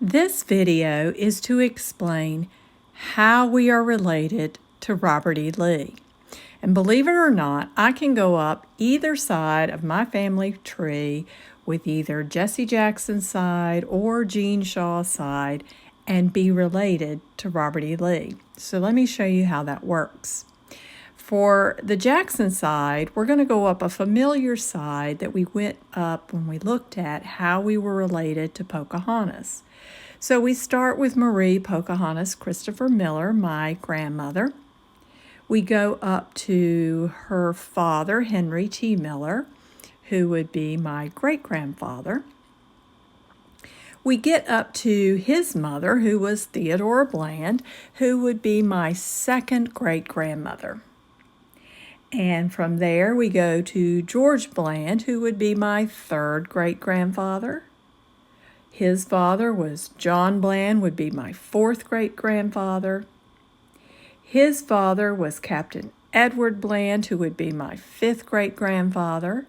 This video is to explain how we are related to Robert E. Lee. And believe it or not, I can go up either side of my family tree with either Jesse Jackson's side or Gene Shaw's side and be related to Robert E. Lee. So let me show you how that works. For the Jackson side, we're going to go up a familiar side that we went up when we looked at how we were related to Pocahontas. So we start with Marie Pocahontas Christopher Miller, my grandmother. We go up to her father, Henry T. Miller, who would be my great-grandfather. We get up to his mother, who was Theodora Bland, who would be my second great-grandmother. And from there, we go to George Bland, who would be my third great-grandfather. His father was John Bland, would be my fourth great-grandfather. His father was Captain Edward Bland, who would be my fifth great-grandfather.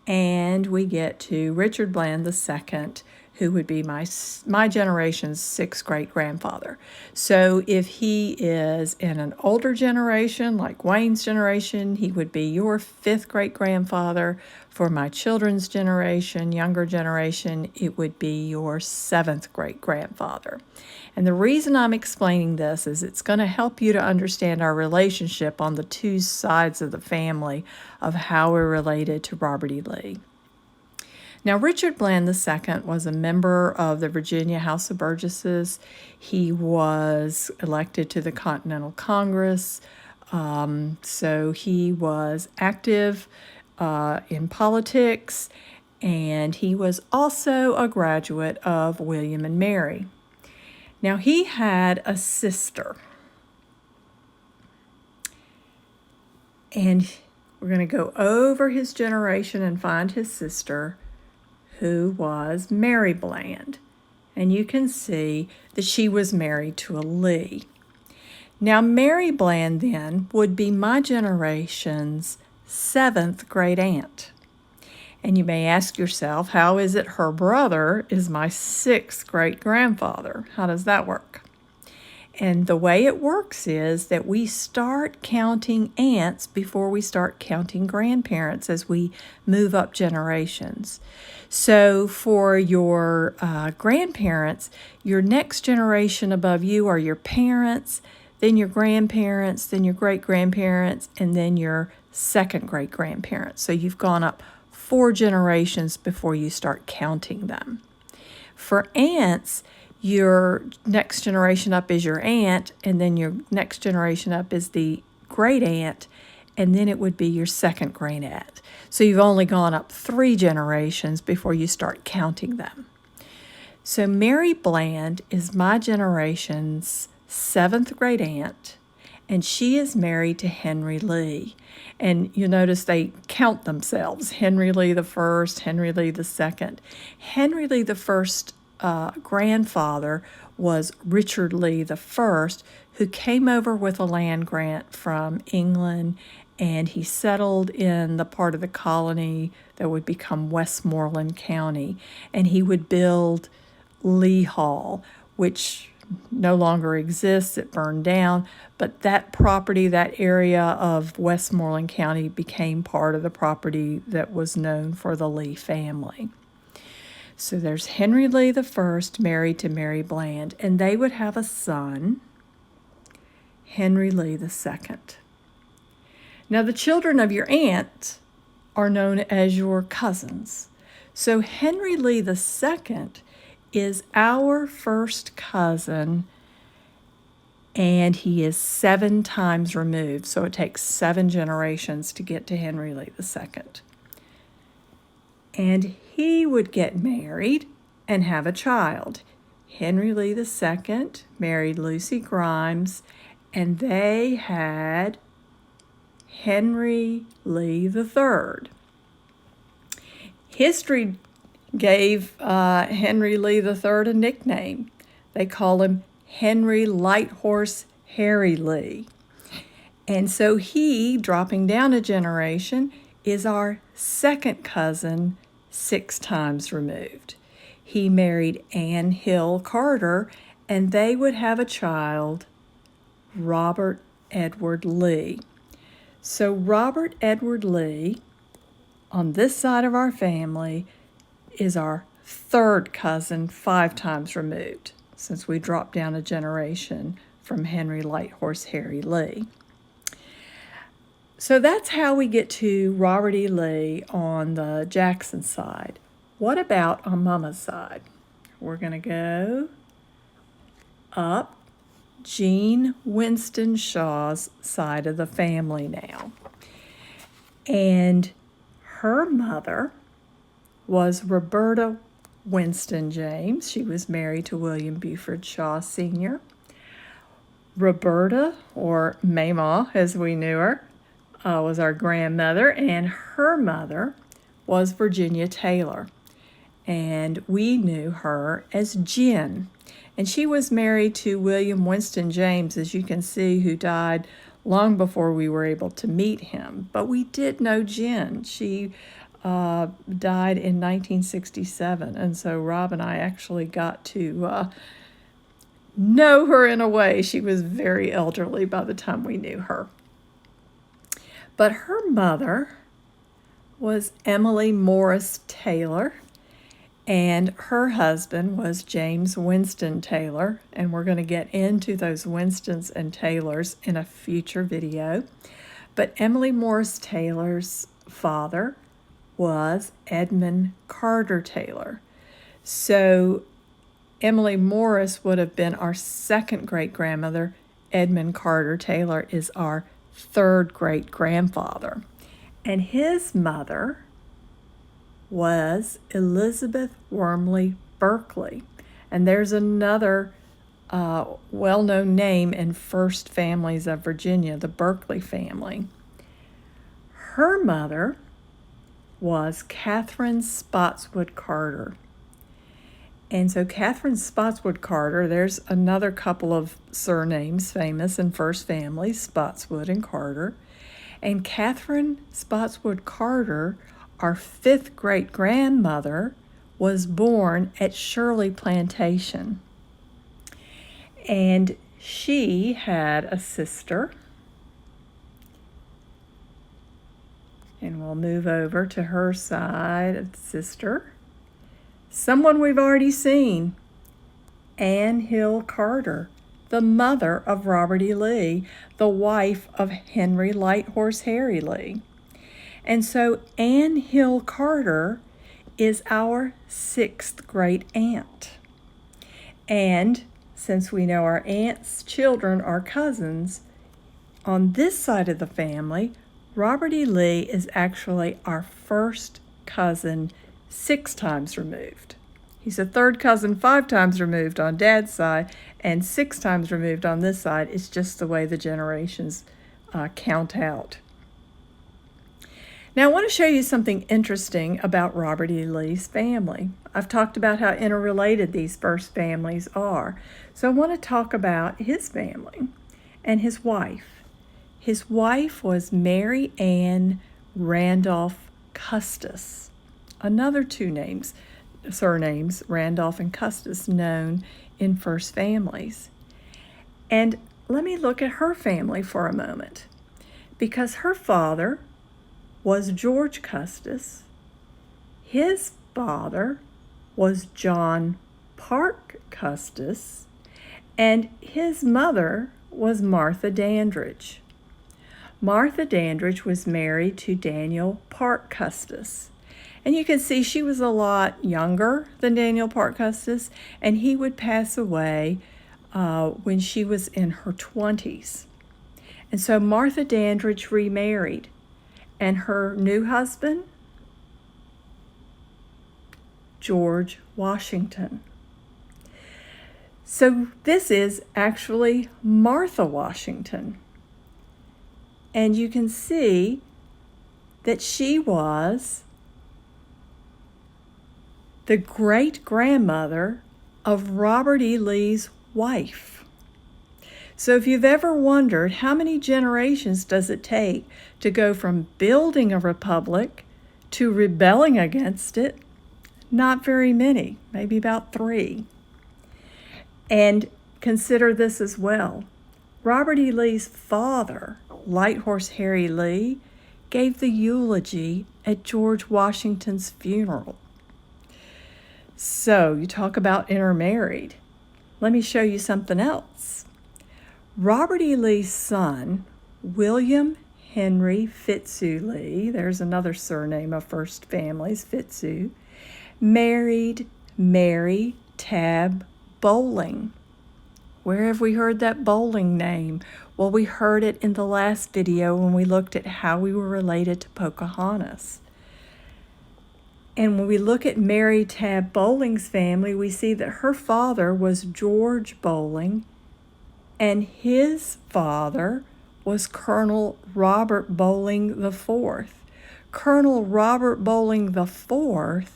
And we get to Richard Bland II, who would be my generation's sixth great-grandfather. So if he is in an older generation, like Wayne's generation, he would be your fifth great-grandfather. For my children's generation, younger generation, it would be your seventh great-grandfather. And the reason I'm explaining this is it's going to help you to understand our relationship on the two sides of the family of how we're related to Robert E. Lee. Now, Richard Bland II was a member of the Virginia House of Burgesses. He was elected to the Continental Congress, so he was active in politics, and he was also a graduate of William and Mary. Now, he had a sister, and we're going to go over his generation and find his sister, who was Mary Bland. And you can see that she was married to a Lee. Now, Mary Bland then would be my generation's seventh great aunt. And you may ask yourself, how is it her brother is my sixth great-grandfather? How does that work? And the way it works is that we start counting aunts before we start counting grandparents as we move up generations. So for your grandparents, your next generation above you are your parents, then your grandparents, then your great-grandparents, and then your second great-grandparents. So you've gone up 4 generations before you start counting them. For aunts, your next generation up is your aunt, and then your next generation up is the great aunt, and then it would be your second great aunt. So you've only gone up 3 generations before you start counting them. So Mary Bland is my generation's 7th great aunt, and she is married to Henry Lee. And you'll notice they count themselves, Henry Lee the First, Henry Lee the Second. Henry Lee the First grandfather was Richard Lee the First, who came over with a land grant from England, and he settled in the part of the colony that would become Westmoreland County, and he would build Lee Hall, which no longer exists. It burned down, but that property, that area of Westmoreland County, became part of the property that was known for the Lee family. So there's Henry Lee the First married to Mary Bland, and they would have a son, Henry Lee the Second. Now, the children of your aunt are known as your cousins. So Henry Lee the Second is our first cousin, and he is 7 times removed. So it takes 7 generations to get to Henry Lee the Second. And he would get married and have a child. Henry Lee II married Lucy Grimes, and they had Henry Lee III. History gave Henry Lee III a nickname. They call him Henry Lighthorse Harry Lee. And so he, dropping down a generation, is our second cousin 6 times removed. he married Anne Hill Carter, and they would have a child, Robert Edward Lee. So Robert Edward Lee, on this side of our family, is our third cousin 5 times removed, since we dropped down a generation from Henry Light Horse Harry Lee. So that's how we get to Robert E. Lee on the Jackson side. What about on Mama's side? We're going to go up Jean Winston Shaw's side of the family now. And her mother was Roberta Winston James. She was married to William Buford Shaw Sr. Roberta, or Mama as we knew her, was our grandmother, and her mother was Virginia Taylor. And we knew her as Jen. And she was married to William Winston James, as you can see, who died long before we were able to meet him. But we did know Jen. She died in 1967, and so Rob and I actually got to know her in a way. She was very elderly by the time we knew her. But her mother was Emily Morris Taylor, and her husband was James Winston Taylor, and we're going to get into those Winstons and Taylors in a future video. But Emily Morris Taylor's father was Edmund Carter Taylor. So Emily Morris would have been our second great-grandmother. Edmund Carter Taylor is our third great-grandfather. And his mother was Elizabeth Wormley Berkeley. And there's another well-known name in first families of Virginia, the Berkeley family. Her mother was Catherine Spotswood Carter. And so Catherine Spotswood Carter, there's another couple of surnames famous in first families, Spotswood and Carter. And Catherine Spotswood Carter, our fifth great-grandmother, was born at Shirley Plantation. And she had a sister. And we'll move over to her side of the sister. Someone we've already seen, Anne Hill Carter, the mother of Robert E. Lee, the wife of Henry Light Horse Harry Lee. And so Anne Hill Carter is our sixth great aunt. And since we know our aunt's children are cousins, on this side of the family, Robert E. Lee is actually our first cousin 6 times removed. He's a third cousin 5 times removed on Dad's side and 6 times removed on this side. It's just the way the generations count out. Now I want to show you something interesting about Robert E. Lee's family. I've talked about how interrelated these first families are. So I want to talk about his family and his wife. His wife was Mary Ann Randolph Custis. Another 2 surnames, Randolph and Custis, known in first families. And let me look at her family for a moment, because her father was George Custis. His father was John Parke Custis, and his mother was Martha Dandridge. Martha Dandridge was married to Daniel Parke Custis. And you can see she was a lot younger than Daniel Parke Custis, and he would pass away when she was in her 20s. And so Martha Dandridge remarried, and her new husband, George Washington. So this is actually Martha Washington. And you can see that she was the great-grandmother of Robert E. Lee's wife. So if you've ever wondered how many generations does it take to go from building a republic to rebelling against it, Not very many, maybe about 3. And consider this as well. Robert E. Lee's father, Light Horse Harry Lee, gave the eulogy at George Washington's funeral. So you talk about intermarried. Let me show you something else. Robert E. Lee's son, William Henry Fitzhugh Lee, there's another surname of first families, Fitzhugh, married Mary Tab Bowling. Where have we heard that Bowling name? Well, we heard it in the last video when we looked at how we were related to Pocahontas. And when we look at Mary Tab Bowling's family, we see that her father was George Bowling, and his father was Colonel Robert Bowling IV. Colonel Robert Bowling IV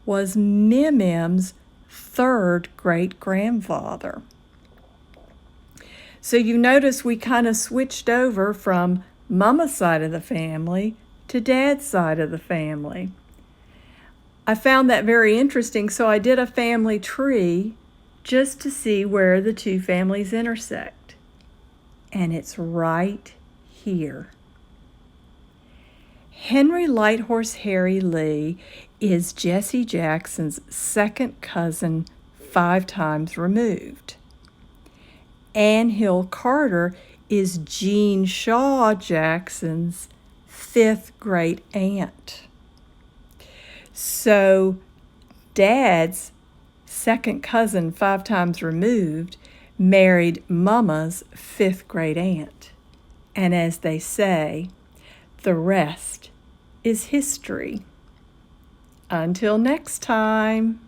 was Mimim's 3rd great-grandfather. So you notice we kind of switched over from Mama's side of the family to Dad's side of the family. I found that very interesting, so I did a family tree just to see where the 2 families intersect. And it's right here. Henry Lighthorse Harry Lee is Jesse Jackson's 2nd cousin 5 times removed. Anne Hill Carter is Jean Shaw Jackson's 5th great aunt. So Dad's 2nd cousin 5 times removed married Mama's 5th great aunt. And as they say, the rest is history. Until next time.